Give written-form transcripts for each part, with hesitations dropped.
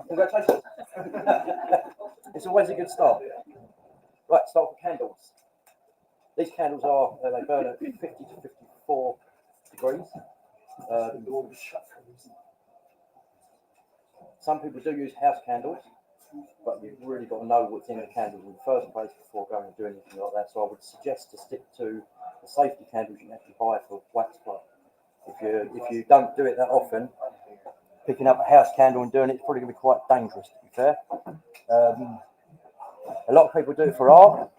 Congratulations. It's always a good start. Right, start with candles. These candles are, they burn at 50 to 54 degrees. Some people do use house candles, but you've really got to know what's in the candles in the first place before going and doing anything like that. So I would suggest to stick to the safety candles you can actually buy for wax plug. If you don't do it that often, picking up a house candle and doing it is probably going to be quite dangerous, to be fair. A lot of people do it for art.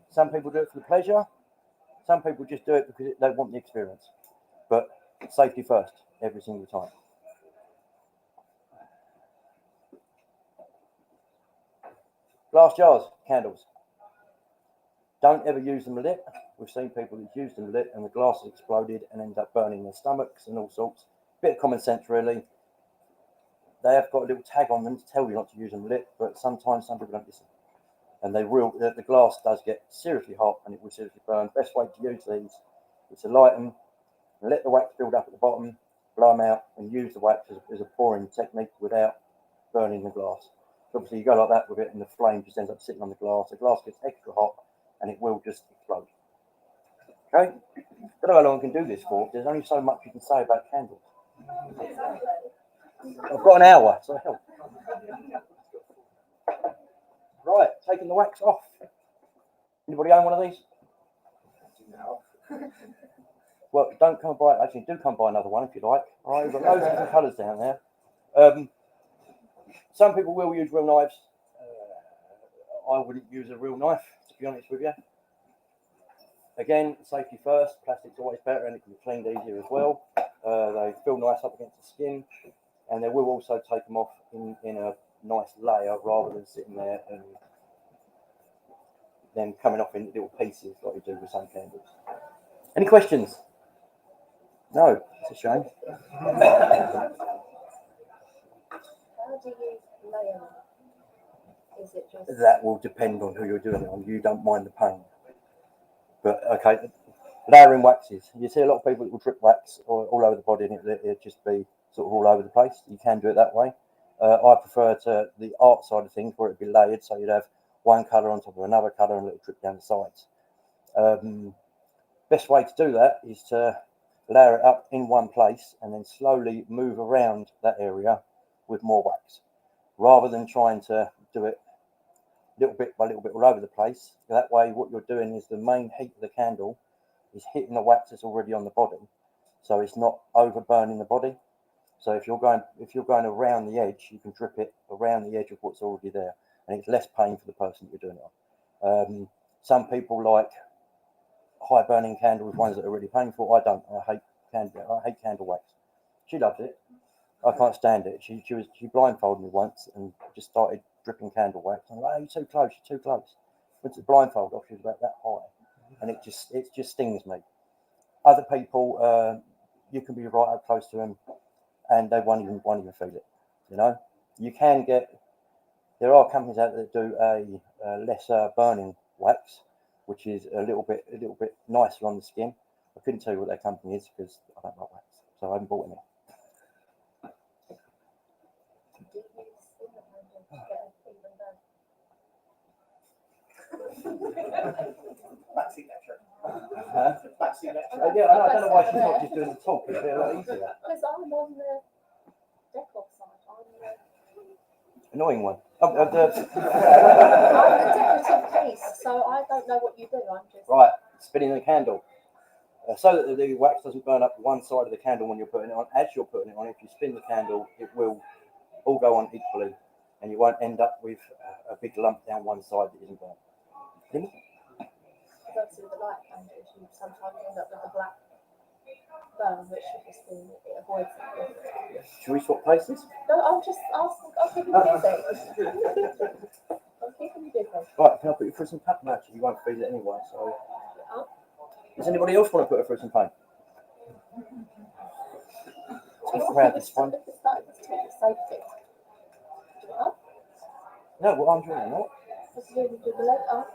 Some people do it for the pleasure. Some people just do it because they want the experience. But safety first, every single time. Glass jars, candles. Don't ever use them lit. We've seen people who've used them lit and the glass has exploded and end up burning their stomachs and all sorts. Bit of common sense, really. They have got a little tag on them to tell you not to use them lit, but sometimes some people don't listen. And the glass does get seriously hot and it will seriously burn. Best way to use these is to light them, let the wax build up at the bottom, blow them out, and use the wax as a pouring technique without burning the glass. So obviously, you go like that with it, and the flame just ends up sitting on the glass. The glass gets extra hot, and it will just explode. Okay? Don't know how long I can do this for. There's only so much you can say about candles. I've got an hour, so help. Right, taking the wax off. Anybody own one of these? Well, don't come by. Actually, do come by another one if you like. All right, we've got loads of different colours down there. Some people will use real knives. I wouldn't use a real knife, to be honest with you. Again, safety first. Plastic's always better, and it can be cleaned easier as well. They feel nice up against the skin, and they will also take them off in a nice layer rather than sitting there and then coming off in little pieces like you do with some candles. Any questions? No, it's a shame. How do you layer them? Is it just... That will depend on who you're doing it on. You don't mind the pain. But okay, layering waxes. You see a lot of people that will drip wax all over the body and it'll just be sort of all over the place. You can do it that way. I prefer to the art side of things where it'd be layered, so you'd have one colour on top of another colour and a little drip down the sides. Best way to do that is to layer it up in one place and then slowly move around that area with more wax, rather than trying to do it little bit by little bit all over the place. That way what you're doing is the main heat of the candle is hitting the wax that's already on the body, so it's not over burning the body. So if you're going around the edge, you can drip it around the edge of what's already there, and it's less pain for the person you're doing it on. Some people like high burning candles, ones that are really painful. I don't. I hate candle wax. She loves it. I can't stand it. She blindfolded me once and just started dripping candle wax. I'm like, oh, you're too close. You're too close. Went to the blindfold off. She was about that high, and it just stings me. Other people, you can be right up close to them, and they won't even feel it. You know, you can get. There are companies out there that do a lesser burning wax, which is a little bit nicer on the skin. I couldn't tell you what that company is because I don't like wax, so I haven't bought any. Yeah, I don't know why she's not just doing the talk. It'd be a lot easier. Because I'm on the decor side. I'm the Annoying one. I'm the decorative piece, so I don't know what you do. I'm just Right, spinning the candle. So that the wax doesn't burn up one side of the candle when you're putting it on. As you're putting it on, if you spin the candle, it will all go on equally, and you won't end up with a big lump down one side that isn't burnt. obviously with the light candles, you sometimes end up with the black burn, which should just be it avoids it. Should we swap places? No, I'll keep you busy. I'm keeping you busy. Right, can I put you through some pain? Actually, you won't feel it anyway. So, does anybody else want to put her through some pain? Let's grab this one. No, what I'm doing, what? Just do the leg up.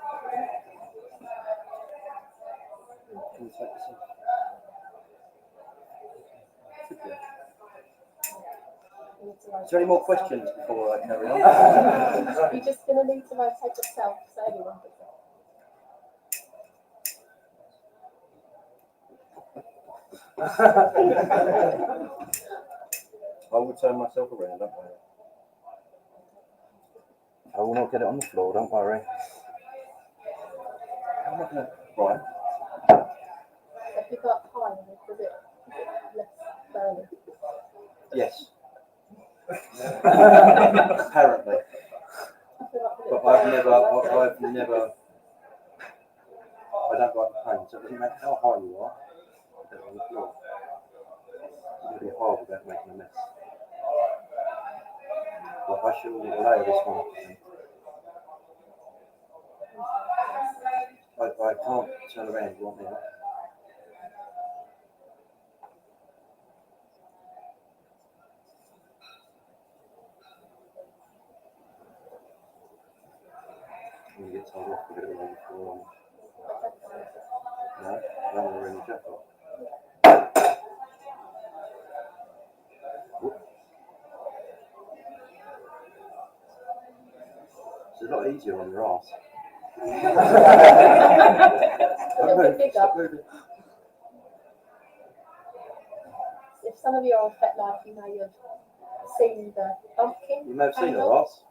You need to rotate Is there any more yourself. questions before I carry on? You're just going to need to rotate yourself so everyone gets it. I will turn myself around, don't worry. I will not get it on the floor, don't worry. I'm not gonna... Right. If you got high, does it less burning? Yes. Apparently. I feel like But I've never, I don't like the pain, so it doesn't matter how high you are, get it on the floor. You're going to be hard without making a mess. But I shall layer this one up. I can't turn around, you want me to? When you get told off to get it on the floor. No, I don't want to really jack off. It's a lot easier on your arse. A little bit bigger. If some of you are on FetLife, you may have seen the pumpkin. You may have seen her handle. arse.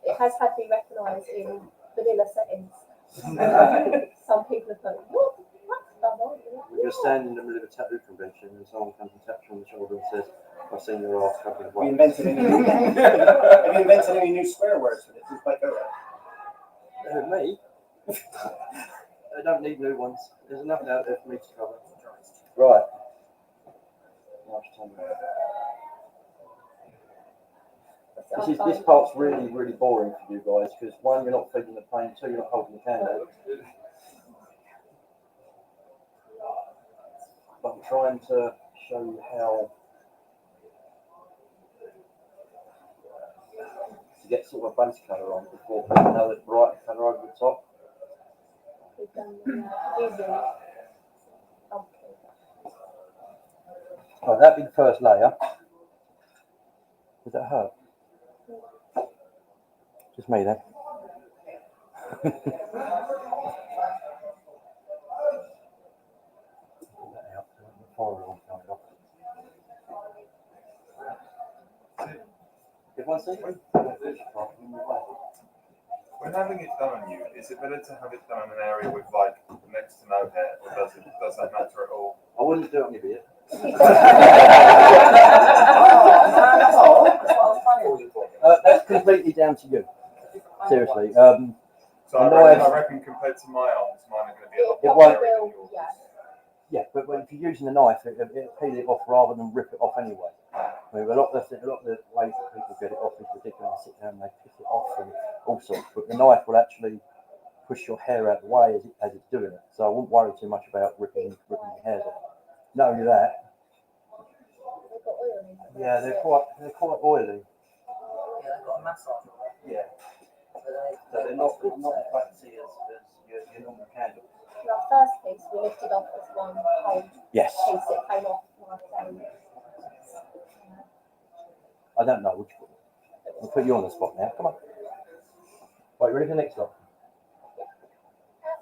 It has had to be recognised in vanilla settings. Some people have thought, what? When you're standing in the middle of a tattoo convention and someone comes and taps you on the shoulder and says, I've seen your arse covered in Have you wax. invented any new swear words for this? It's like, all right. Me? I don't need new ones. There's enough out there for me to cover. Right. This part's really boring for you guys because one, you're not feeling the pain, two, you're not holding the candle. But I'm trying to show you how to get sort of a base colour on before putting another bright colour over the top. We've done easy pumpkin. Oh, that'd be the first layer. Does that hurt? Just me then. Everyone see? When having it done on you, is it better to have it done in an area with like next to no hair, or does that matter at all? I wouldn't do it on your beard. That's completely down to you. Seriously. So I No, reckon compared to my arms, mine are going to be a lot It more won't- hairy than yours. Yeah. Yeah, but if you're using the knife, it'll peel it off rather than rip it off anyway. I mean, a lot of the ways that people get it off is ridiculous. They sit down and they pick it off and all sorts. But the knife will actually push your hair out of the way as it's doing it. So I wouldn't worry too much about ripping your hairs off. Not only that, They've got oil in them. yeah, they're quite oily. Yeah, they've got a massage. Yeah, So so they're not fancy as your normal candle. Our first piece we lifted off as one whole Yes, piece. It came off like I don't know which one. I'll put you on the spot now. Come on. Right, ready for the next one?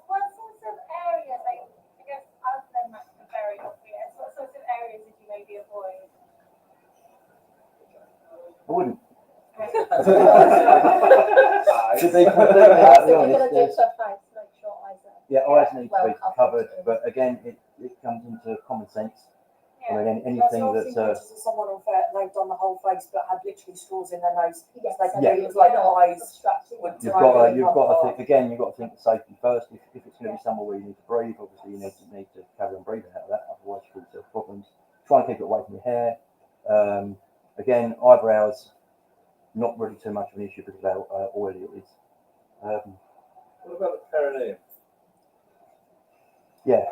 What sorts of areas, like, I guess, other than like the very obvious, what sorts of areas did you maybe avoid? I wouldn't. Nice. To be completely honest, So we're going to do there's- to her face, make sure eyes are yeah, eyes need to well be covered, but again, it comes into common sense. I Yeah. mean, anything that's someone on fair, they've done the whole face but had literally straws in their nose. Yes, They so Yeah. it was like you're not eyes. obstructing would it. you've try got and to cover think again. You've got to think of safety first. If it's going to be somewhere where you need to breathe, obviously you need to carry on breathing out of that. Otherwise, you cause yourself problems. Try and keep it away from your hair. Again, eyebrows, not really too much of an issue because of how oily it is. What about the perineum? Yeah.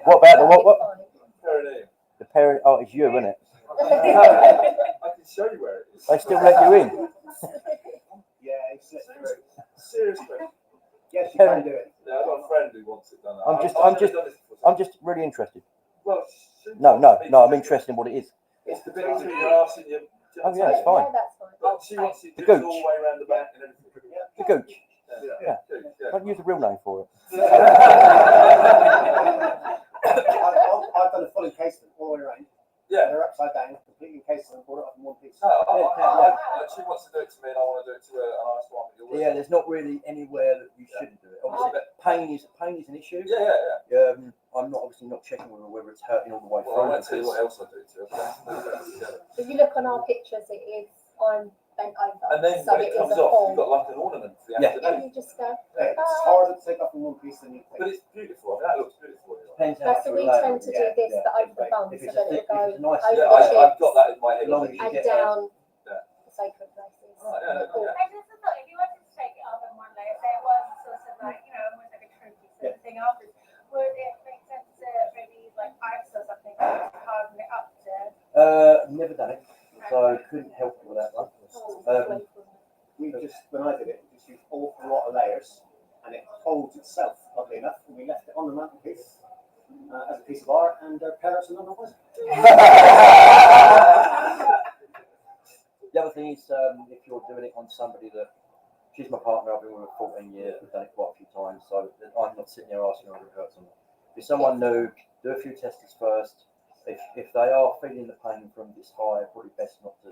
What about the what? Perineum. The parent? Oh, it's you, isn't it? I can show you where it is. They still let you in. Yeah, exactly. Seriously. Yes, you can do it. Yeah, I've got a friend who wants it done. I'm just really interested. Well, she No, I'm interested in what it is. It's the bit between your arse and your. Oh, yeah, it's fine. Yeah, that's fine. But she wants you to The do it gooch. all the way around the back and everything. The gooch. Yeah. Yeah. Don't use the real name for it. I've done a full encasement all the way around. Yeah. They're upside down, completely encased and brought it up in one piece. No, Yeah. she wants to do it to me, and I want to do it to her, and I asked her what you're Yeah, there's not really anywhere that you shouldn't do it. Obviously, pain is an issue. Yeah. I'm not obviously not checking whether it's hurting all the way Well, I through. won't tell you what else I do to her. If you look on our pictures, it is I'm bent over. And then so when it is comes a off, fall. you've got like an ornament for the Yeah. Yeah, afternoon. you just go. Yeah, it's harder to take off in one piece than you But think. it's beautiful. I mean, that looks beautiful. Depends how That's much what we you lay tend on to it. do this, yeah. but over the bum, If so it's that a thick- it'll go if it's a nice over Yeah, the thick- I've got hips that in my head. As long as you and get down Yeah. the sacred places. Oh, yeah, Or- I just thought if you wanted to take it up in one layer, say it was sort of like, you know, almost like a trophy sort of thing afterwards, would it make sense to maybe like ice or something to harden it up to? Never done it, so couldn't help you with that one. We just, when I did it, we just used an awful lot of layers, and it holds itself, oddly enough, and we left it on the mantelpiece as a piece of art, and our parents and none of us. The other thing is, if you're doing it on somebody that, she's my partner, I've been with her 14 years, we've done it quite a few times, so I'm not sitting there asking her if it hurts or not. If someone new, do a few tests first. If they are feeling the pain from this high, probably best not to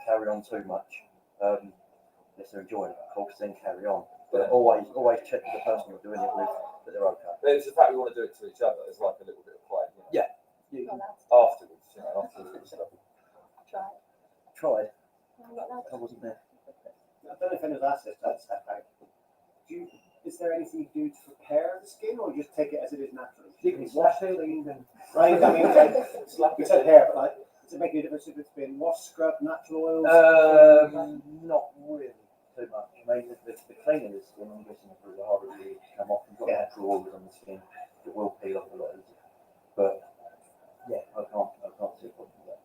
carry on too much. Unless they're enjoying it, of course, then carry on. But always check with the person you're doing it with that they're okay. But it's the fact we want to do it to each other. It's like a little bit of play. You know, You Not allowed afterwards, you know, afterwards. to try. tried, I'm not allowed I wasn't there. I don't know if anyone's asked this, but is there anything you do to prepare the skin, or you just take it as it is naturally? You can wash it, you can. Right, I mean, like, we said hair, but like, does it make any difference if it's been wash, scrub, natural oils? Not really too much. I mean, the cleaner the skin, I'm guessing the harder it is to come off. You've got natural oils on the skin, it will peel off a lot easier. But yeah, I can't see a problem with that.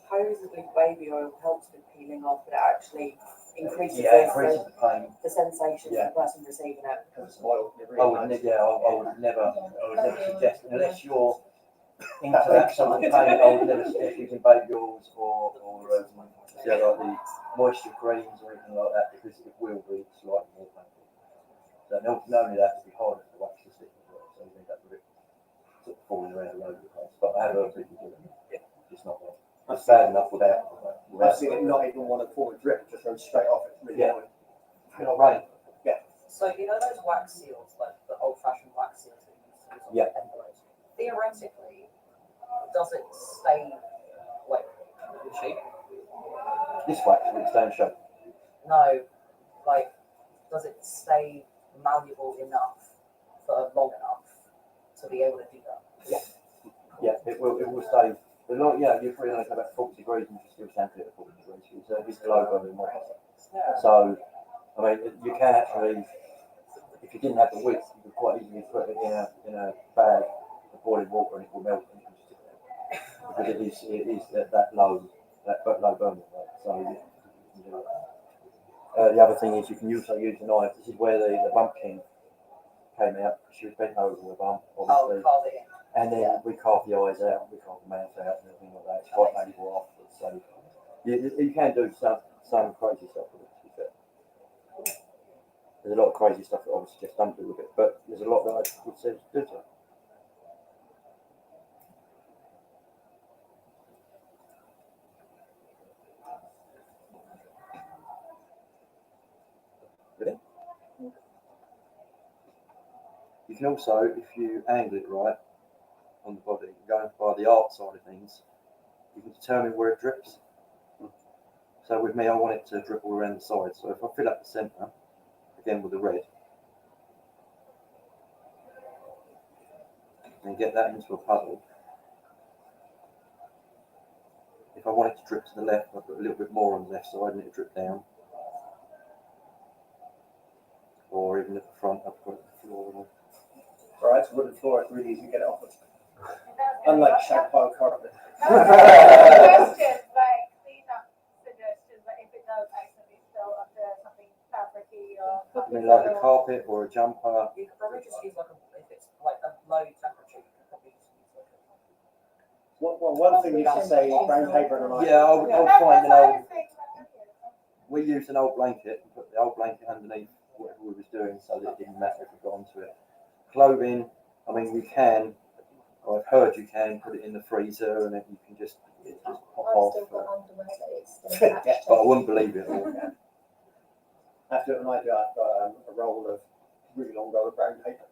Supposedly baby oil helps with peeling off, but it actually increases Increases the pain. the sensation Yeah. for the person receiving it. Because it's oil. I would never suggest, unless you're into that sort of pain, I would never suggest using baby oils or like the moisture creams or anything like that, because it will be slightly more painful. So not only that, it'll be harder to wax the stick as well, so you end up with it sort of falling around all over the place. But I have heard people do it. It's not bad. It's bad enough without. I've seen it not even want to form a drip, just run straight off. It's really Yeah. annoying. Right. So you know those wax seals, like the old-fashioned wax seals that you used to use on Yeah. envelopes? Theoretically, does it stay like cheap? This wax will stay shape. No, like does it stay malleable enough for long enough to be able to do that? Yeah, it will stay. But not, you're probably only about 40 degrees and you still stand it at 40 degrees. It's low burning more. So, I mean, you can actually, if you didn't have the width, you could quite easily put it in a bag of boiling water and it will melt and you can stick it. Because it is that low burning rate. So, you can do it. The other thing is you can also use the knife. This is where the bumpkin came out. She was bent over with a bump, obviously. Oh, carve it in. And then we carve the eyes out, we carve the mouth out, and everything like that. It's quite malleable afterwards. So you can do some crazy stuff with it, to be fair. There's a lot of crazy stuff that obviously just don't do with it, but there's a lot that I would say do to it. Really? You can also, if you angle it right, on the body, going by the art side of things, you can determine where it drips. So with me, I want it to drip all around the side. So if I fill up the centre, again with the red, and get that into a puddle, if I want it to drip to the left, I put a little bit more on the left side and it drip down. Or even at the front, I put it on the floor. Alright, it's wooden floor, it's really easy to get it off with. Unlike shag pile carpet. Suggestions, like clean-up suggestions, like if it does accidentally spill onto something fabricy or I mean, like a carpet or a jumper. You could probably just use like if it's like a low temperature, you could probably just use like a One thing you should say is brown paper and an Yeah, I would find an Yeah, old. I think that- We used an old blanket and put the old blanket underneath whatever we was doing, so that it didn't matter if we got onto it. Clothing, I mean, you can. I've heard you can put it in the freezer and then you can just pop I've off. still got underwear that it's still attached But I to. wouldn't believe it all. After it, when I do, I've got a roll of really long roll of brown paper.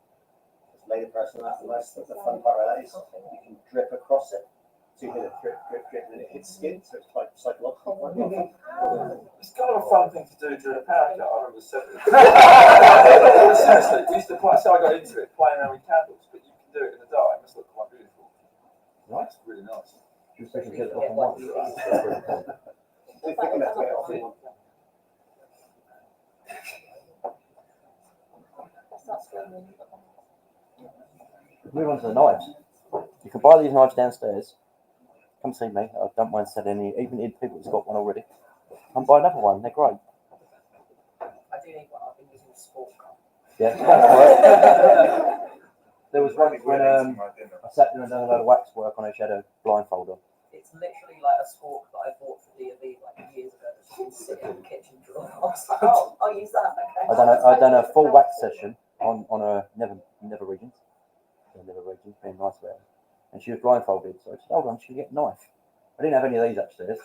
Just lay the person out, and that's the fun part of that is you can drip across it. So you get a drip, drip, drip, and then it hits skin, so it's quite psychological. quite well. It's kind of a fun thing to do during a power cut. I remember seriously, we used to play, so I got into it, playing around with candles, but you can do it in the dark. It must look quite beautiful. Right? It's really nice. Just so you can get it off on one. It's thick enough to get it off in one. Start screaming. Move on to the knives. You can buy these knives downstairs. Come see me. I don't mind selling any, even if people that's got one already. Come buy another one. They're great. I do need one. I've been using a sport car. Yeah. That's right. There was one when Eating my dinner. I sat there and done a load of wax work on it. She had a blindfold on. It's literally like a spork that I bought for D&D like years ago. It's been sitting in the kitchen drawer. I was like, oh, I'll use that. Okay. I done a full wax session on a Never Regions. Never Regions, being nice about it. And she was blindfolded, so I said, hold on, she can get a knife. I didn't have any of these upstairs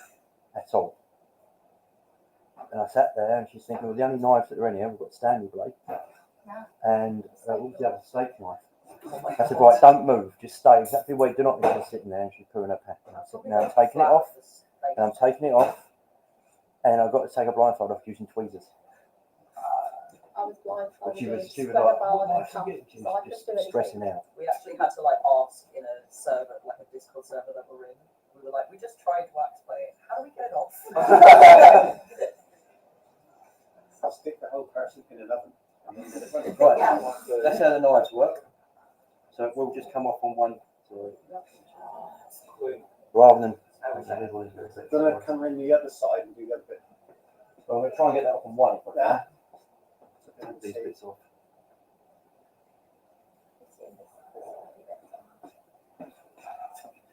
at all. And I sat there and she's thinking, well, the only knives that are in here, we've got Stanley blade and what was the other, steak knife. I said, right, don't move, just stay exactly where you do not need to sitting there. And she's pulling her pack. And I'm sitting there, I'm taking it off, and I'm taking it off, and I've got to take a blindfold off using tweezers. I was blindfolded. But she was spread like, about what and she cuffed, get? She so I was couldn't just do anything. stressing out. We actually had to like ask in a server, like a Discord server that we're in. We were like, we just tried wax play. How do we get it off? I'll stick the whole person in an oven. Right, that's how the knives work. So it will just come off on one, rather than. Gonna come in the other side and do the other bit. Well, I'm going to try and get that off on one. If I can. Yeah. These bits off.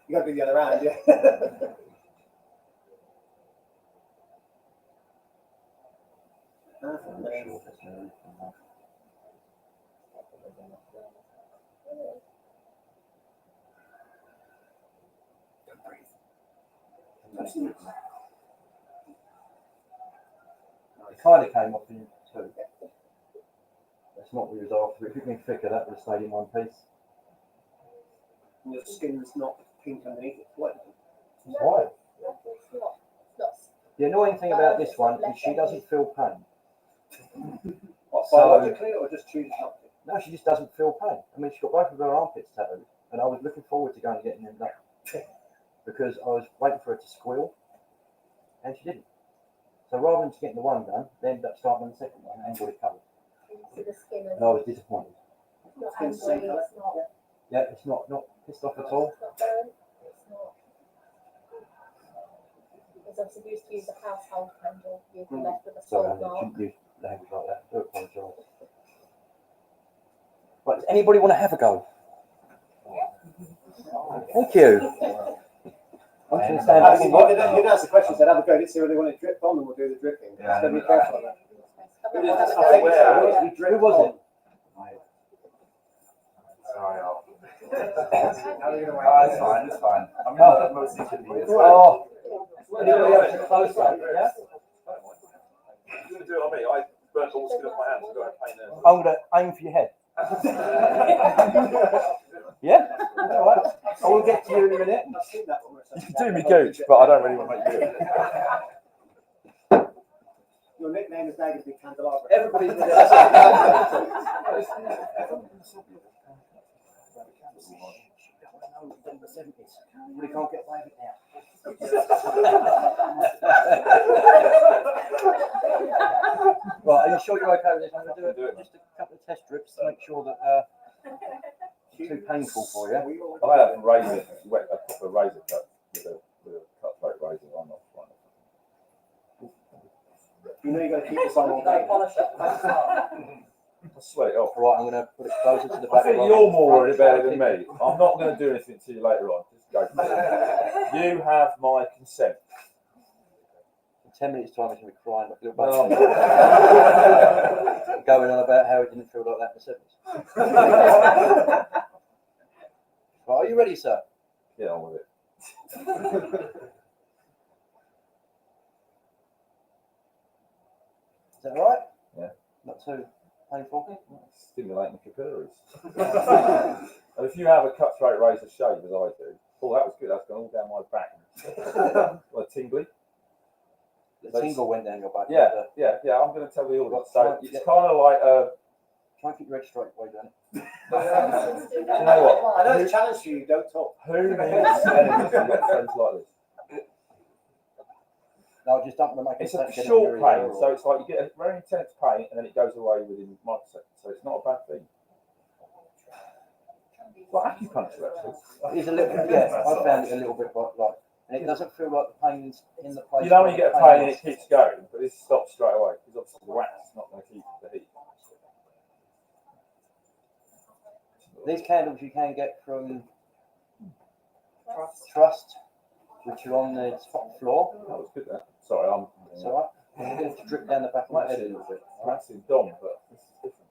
You gotta do the other hand, yeah. It kind of came off in two. That's not what we was after. If it had been thicker, that would have stayed in one piece. And the skin's not pink underneath, it's white. It's white. It's not. The annoying thing about this one is she doesn't feel pain. What, So- biologically or just chooses not to? No, she just doesn't feel pain. I mean, she's got both of her armpits tattooed, and I was looking forward to going and getting them done because I was waiting for her to squeal, and she didn't. So rather than just getting the one done, they ended up starting on the second one and got it covered. You see the skin And I was disappointed. it's not angry, it's not. Yeah, it's not pissed off at all. It's not burnt, it's not. Because obviously we used to use a household candle, you'd be left with a Sorry, salt I mark. shouldn't use language like that. I do apologise. Right, does anybody want to have a go? Thank you. I'm just going to stand back and watch now. You'd ask the question, said have a go, let's see where they want it dripped on, and we'll do the dripping. Yeah. So be careful of that. Who was it? Sorry, I'll. It's fine, it's fine. I mean, Oh. mostly should be. Oh, anybody else close up? Yeah? You're going to do it on me. I burnt all the skin off my hands. I've got a pain there. I'm going to aim for your head. Yeah? All right. I will get to you in a minute. I've seen that one where You it's can do me like- gooch, but I don't really want to make you do it. Your nickname is now going to be Candelabra. Everybody's going We can't get away with it now. Right, are you sure you're okay with this? I'm going to do it. Just a couple of test drips to make sure that too painful for you. I have a razor, a proper razor cut with a cutthroat razor. I'm not fine. You know you've got to keep this on all You gotta day. polish it. That's smart. I sweat it off. Right, I'm going to put it closer to the I back. think you're more worried about it than me. I'm not going to do anything to you later on. Just go for it. You have my consent. In 10 minutes' time, he's going to be crying like a little No, baby. Going on about how it didn't feel like that in the 70s. Right, are you ready, sir? Get on with it. Is that right? Yeah. Not too painful? Stimulating the capillaries. And if you have a cutthroat razor shave, as I do, oh, that was good. That's gone all down my back. Like tingly. The tingle went down your back. Yeah, yeah. I'm going to tell the audience. So Right, it's yeah. kind of like Try and keep your head straight while you're doing it. you know what? I know it's a challenge for you, don't talk. Who needs enemies when you've got friends like this? No, I just don't want to make It's it a get in short your ear pain, or- so it's like you get a very intense pain and then it goes away within microseconds. So it's not a bad thing. It's like acupuncture, actually. It is a little bit, yeah, I found it a little bit like, and it doesn't feel like the pain's in the place. You know when you where get a the pain and is. it keeps going, but this stops straight away because obviously the wax is not going to keep the heat. These candles you can get from Trust, which are on the top floor. That was good. That. Sorry, I'm. It's all right. You're going to drip down the back of my head a little bit. Massive dom, but this is different.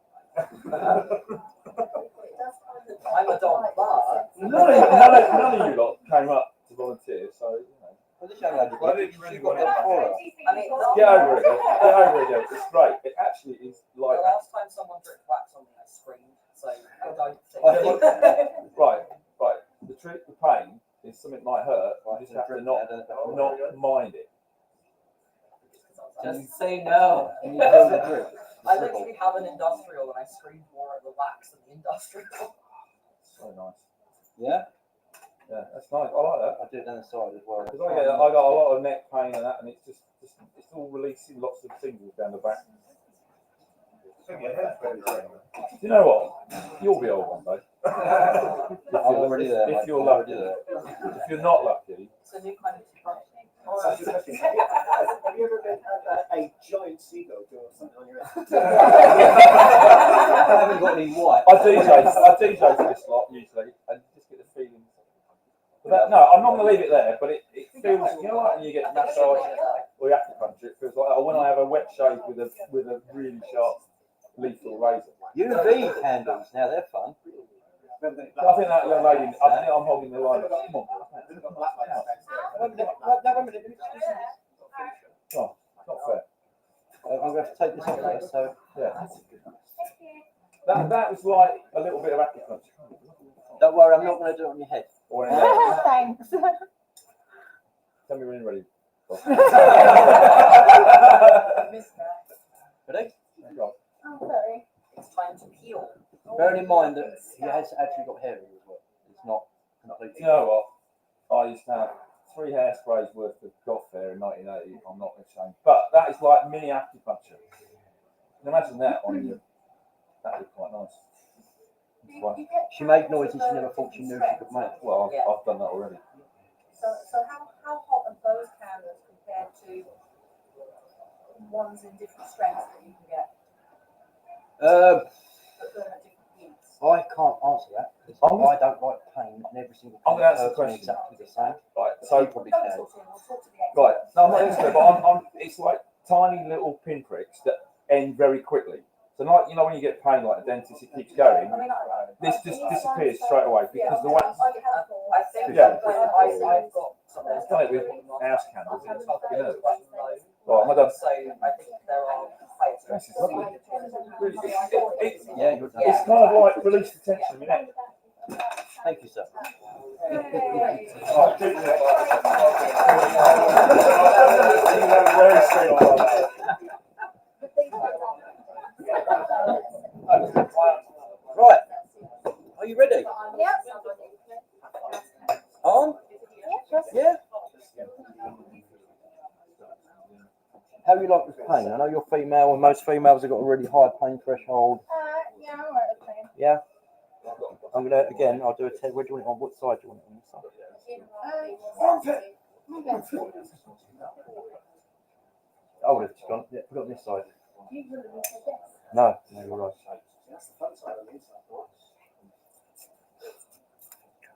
I'm a dog, but None of you lot came up to volunteer, so you know. Well, this young lady, I didn't really she got want that to- for her. I mean, Get over it, girl. Get over it, girl. It's great. It actually is the like last time someone dripped wax on me, I screamed. So I don't think. right. The trick, the pain is something might hurt. You just have to not mind it. Just say no. And you feel the drip. I literally have an industrial and I screamed more at the wax than the industrial. So nice. Yeah, Yeah, that's nice. I like that. I do it down the side as well. Because I got a lot of neck pain and that, and it's just it's all releasing lots of tingles down the back. I think your head's very strong. Do you know what? You'll be old one day. I'm already there. If mate. you're I'm already lucky. there. If you're not lucky, It's a new kind of surprise. Have you ever been a giant seagull doing something on your head? I haven't got any white. I DJ to this lot usually, and just get the feeling. But that, no, I'm not going to leave it there. But it feels, you know, like when you get massage or acupuncture, it feels like when I have a wet shave with a really sharp lethal razor. UV candles, now they're fun. I think that young lady, I think I'm holding the line. Come on. Oh, not fair. I'm going to have to take this off there, so. Yeah. That was like a little bit of acupuncture. Don't worry, I'm not going to do it on your head. Or anything. Thanks. Tell me when you're ready. Ready? Oh, sorry. It's time to peel. Bearing in mind that he has actually got hair in as well. It's not completely. You know what? I used to have 3 hairsprays worth of golf hair in 1980. I'm not ashamed. But that is like mini acupuncture. You can imagine that on you. That would be quite nice. It's fine. She made noises she never thought she knew she could make. Well, I've done that already. So how hot are those candles compared to ones in different strengths that you can get that burn at different heats? I can't answer that because I don't like pain, and every single I'm gonna answer the person is question. exactly the same. Right. So So you probably Don't can. talk to him, we'll talk to the expert. right. No, I'm not expert, but I'm. It's like tiny little pinpricks that end very quickly. So like, you know, when you get pain like a dentist, it keeps going. I mean, This just disappears straight away because the wax. I think Yeah. I've got something. I've done it with house candles. It's fucking hurt. Quite low. Right, am I done? So I think there are players. This is lovely. Really, Yeah, you're done. it's kind of like release the tension in your neck. Thank you, sir. Very straight on that. Right. Are you ready? Yep. On? Yep. Yeah. How do you like with pain? I know you're female, and most females have got a really high pain threshold. Yeah, I'm alright with pain. Yeah. I'm gonna again. I'll do a test. Where do you want it on? What side do you want it on? This side. I would have just gone. Yeah, put it on this side. No, you're right. That's the fun side of it.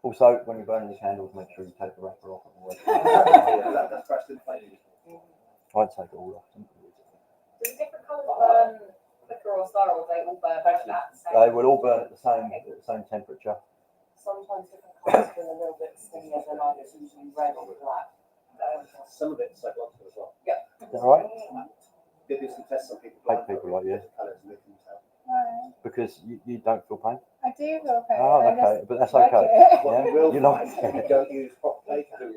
Also, when you're burning the candles, make sure you take the wrapper off. That's crushed in the flame. I'd take it all off. Does different colours burn quicker or slower, or they all burn at the same? They will all burn at the same temperature. Sometimes different colours feel a little bit skinnier than others, usually red or black. Some of it's psychological as well. Is that right? Did do some tests on people. Take people like you. Colours and they can tell. Right. Because you don't feel pain. I do feel pain. Oh, I just okay, but that's like okay. it. What Yeah, you will you like find if you don't use proper play candles,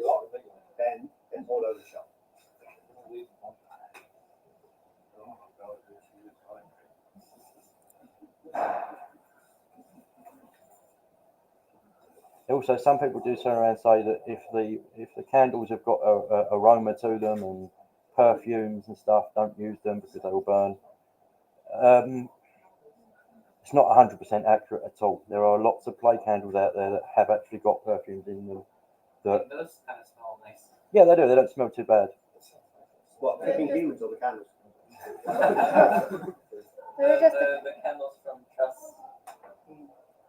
then it's all over the shop. Also, some people do turn around and say that if the candles have got a aroma to them and perfumes and stuff, don't use them because they will burn. It's not 100% accurate at all. There are lots of play candles out there that have actually got perfumes in them. That, Those kind of smell nice. yeah, they do. They don't smell too bad. What, flipping humans or the candles? They just the candles from Trust.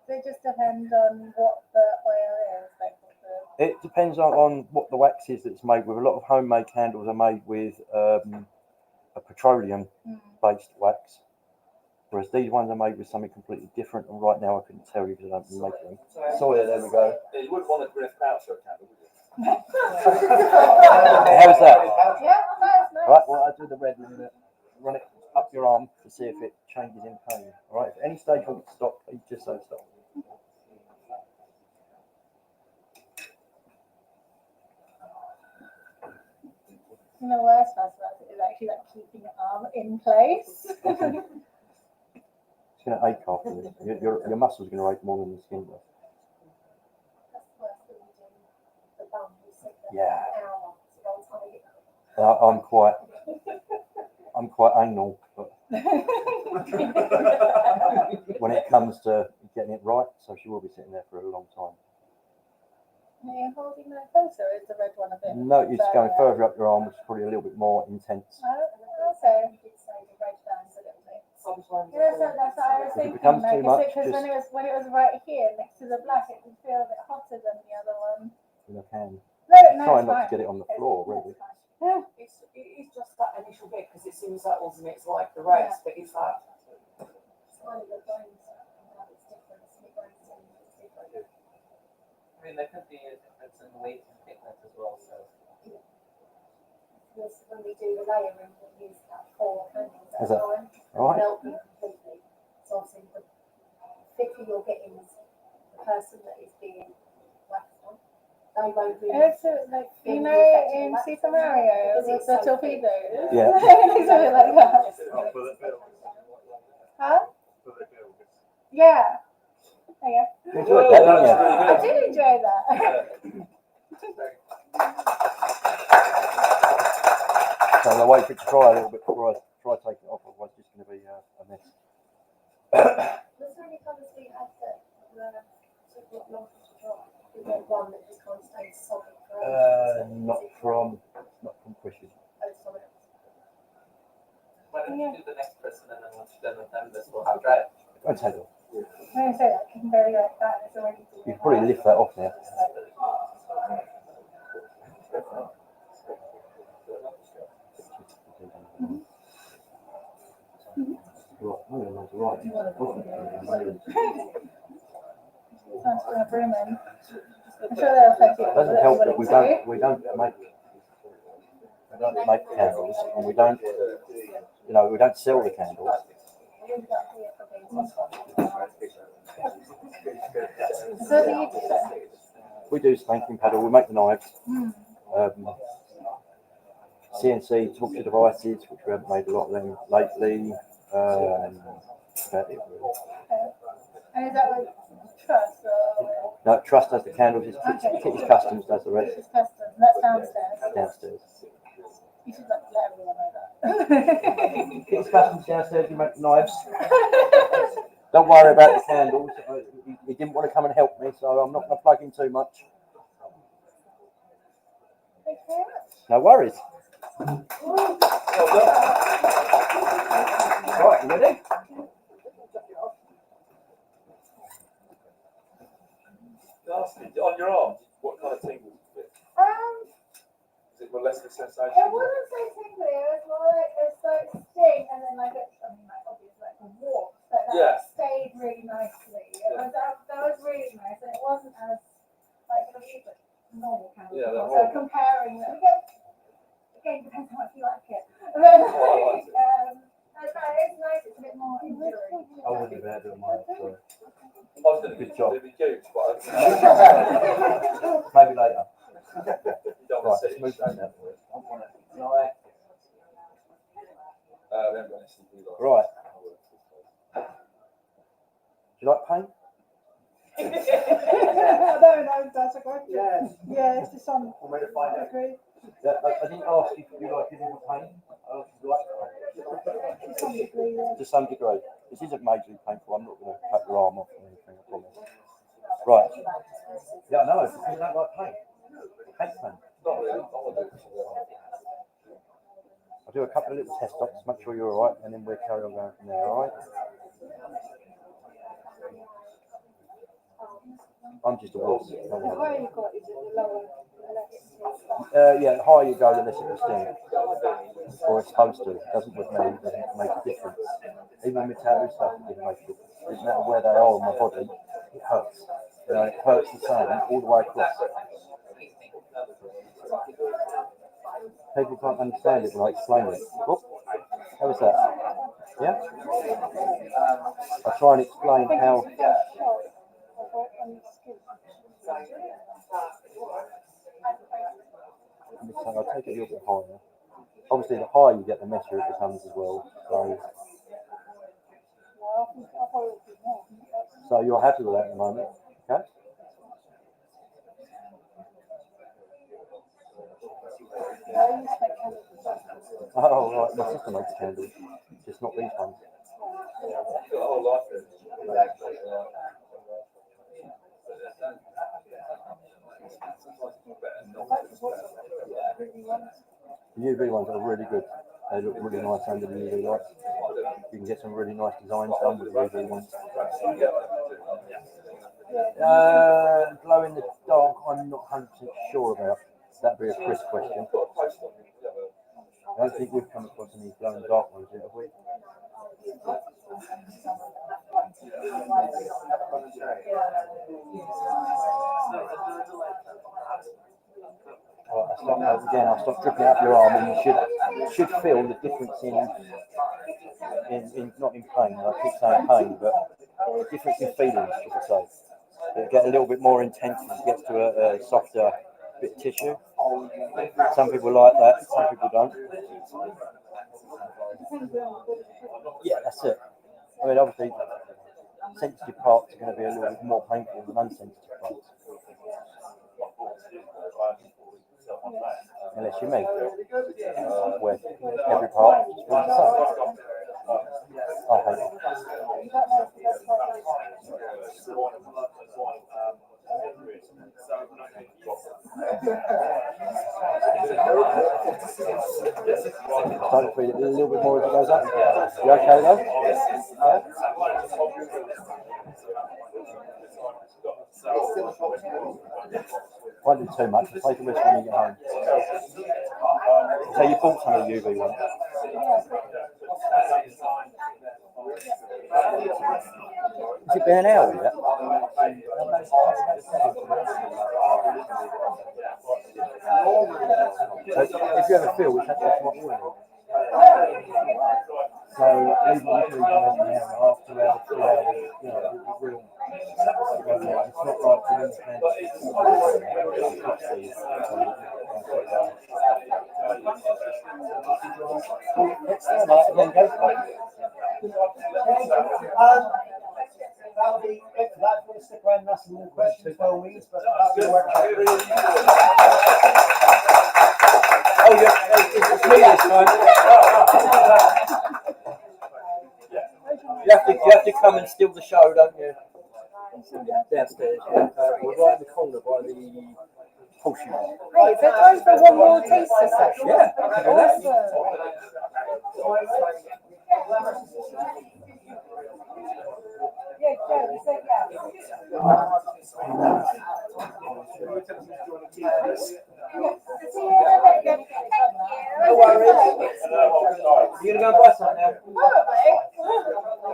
they just depend on what the oil is. Like what It depends on what the wax is that's made with. A lot of homemade candles are made with a petroleum-based wax, whereas these ones are made with something completely different. And right now, I couldn't tell you because I don't make them. So yeah, there we go. Yeah, you wouldn't want a Gwyneth Paltrow candle, would you? How's that? Yeah, nice, nice. Right, well, I do the red one. Run it up your arm to see if it changes in pain. All right, if at any stage you want to stop, please just say stop. And the worst part about it is actually like keeping your arm in place. It's going to ache after this. Your muscles are going to ache more than the skin does. That's the worst when you do the bum, you sit there Yeah. for an hour to go and tie it up. I'm quite anal, but when it comes to getting it right, so she will be sitting there for a long time. Are you holding that closer? Is the red one a bit? No, you're just going further up your arm, which is probably a little bit more intense. Oh, okay. You did say the red burns a little bit. Sometimes. Yeah, so that's what I was If it thinking. becomes Like, too much, because when it was right here next to the black, it would feel a bit hotter than the other one. In a hand. No, Try it's not to fine. get it on the floor, really. It's just that initial bit because it seems that ultimate's like the race, but it's that. It's kind of the bones, it's different, it's different, it's different. I mean, there could be a difference in weight and thickness as well. So Because when we do the layering, we use about 4 candles at Is a that time. all right? Melt them completely. So obviously, the thicker you're getting the person that is being waxed on, they won't really. It's like, you know, in Super Mario with the torpedoes. Yeah. It's a bit like that. Oh, for the film. Huh? For the film. Yeah. There You enjoyed that, don't you you? go. I did enjoy that. So I'm going to wait for it to dry a little bit before I try to take it off, otherwise it's just going to be a mess. There's so many colours we had that took a lot longer to dry. We got one that just kind of stayed solid for Not from Chris's. when you do the next person and then once you're done with them, this will have dry. I'd take it off. When I say that, I can very like that. It's already. You can probably lift that off now. Right. Sounds like a broom in. I'm sure there are plenty of It doesn't help that we don't make candles, and we don't sell the candles. So do you do that? We do spanking paddle. We make the knives. Hmm. CNC torture devices, which we haven't made a lot of them lately. About it, really. And is that with Trust or No, Trust does the candles. Kitty's Customs does the rest just custom? That's downstairs. downstairs. You should let everyone know that. Kitty's Customs downstairs. We make the knives. Don't worry about the candles. He didn't want to come and help me, so I'm not going to plug in too much. Thank you very much. No worries. Right, you ready? nasty. On your arm, what kind of tingles? Is it less of a sensation? It wasn't so tingly, it was more like a slight sting and then like obviously like a warmth, but that stayed really nicely. That was really nice, and it wasn't as like normal kind of Yeah, so that comparing them, again depends how much you like it. But, it's nice, it's a bit more enduring. I wouldn't have had it on my sorry. I was going to Good job. It'd be huge, but Maybe later. you don't Right, want to let's see move it. that now. I want it lie. We haven't got any CD like Right. Do you like paint? No, that's a question. Yeah. Yeah, it's just on. One way to find out. Agree. Yeah, I didn't ask if you like it in paint. I asked if you like To some degree, yeah. it. To some degree. This isn't majorly painful. I'm not going to cut your arm off or anything, I promise. Right. Yeah, I know. You don't like paint. Hate paint. Not really. I want to do it. I'll do a couple of little test stops, make sure you're all right, and then we'll carry on going from there, all right? I'm just a wuss. The higher you got, is it the lower? The less Yeah, the higher you go, the less it will sting. Or it's supposed to. It doesn't with me, it doesn't make a difference. Even with tattoo stuff, it didn't make a difference. It doesn't matter where they are on my body, it hurts. You know, it hurts the same all the way across. People can't understand it when I explain it. Whoop. How was that? Yeah? I try and explain how. So I'll take it a little bit higher. Obviously, the higher you get, the messier it becomes as well. So you're happy with that at the moment, okay? Oh, right. My sister makes candles, just not these ones. Got a whole life in it. The UV ones are really good. They look really nice under the UV lights. You can get some really nice designs done with the UV ones. Glow in the dark, I'm not 100% sure about. That'd be a Chris question. I don't think we've come across any glow in the dark ones yet, have we? I'll stop dripping out your arm, and you should feel the difference in not in pain. I keep saying pain, but the difference in feelings, should I say. It'll get a little bit more intense as it gets to a softer bit of tissue. Some people like that, some people don't. Yeah, that's it. I mean, obviously, sensitive parts are going to be a little bit more painful than unsensitive parts. Unless you're me, where every part is the same. I hate it. Starting to feel it a little bit more as it goes up. You okay though? Yeah? Won't do too much. Take a rest when you get home. So you bought some of the UV ones? Is it been an hour yet? So if you ever feel, it's actually quite warm. So even if you have an hour, half 2 hours, 3 hours, you know, it will. It's not like you're in the hand. That'll be it for that. We'll stick around and ask some more questions by all means, but that'll be a work. Oh yeah, it's me this time. You have to come and steal the show, don't you? Downstairs. We're right in the corner by the horseshoe. Hey, is there time for one more taster session? Yeah, I can do that. Yeah, Joe, you said yeah.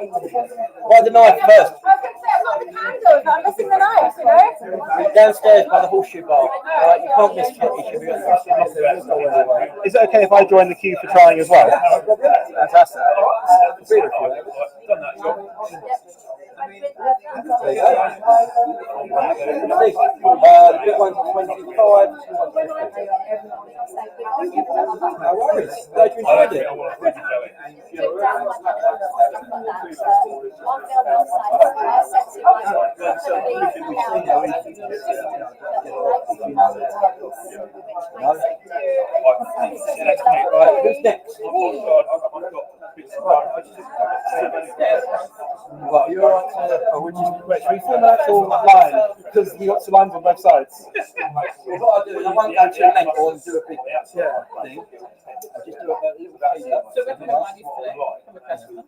By the knife first. I was going to say, I've got the candles, I'm missing the knives, you know? Downstairs by the horseshoe bar. Right, you can't miss it. You should be Is it okay if I join the queue for trying as well? Fantastic. The big one's 25. No worries. Glad you enjoyed it. Right, who's next? Well, you're all right. Wait, should we film an actual line? Because we got two lines on both sides. What I do is I won't go too length or do a big thing. I just do a little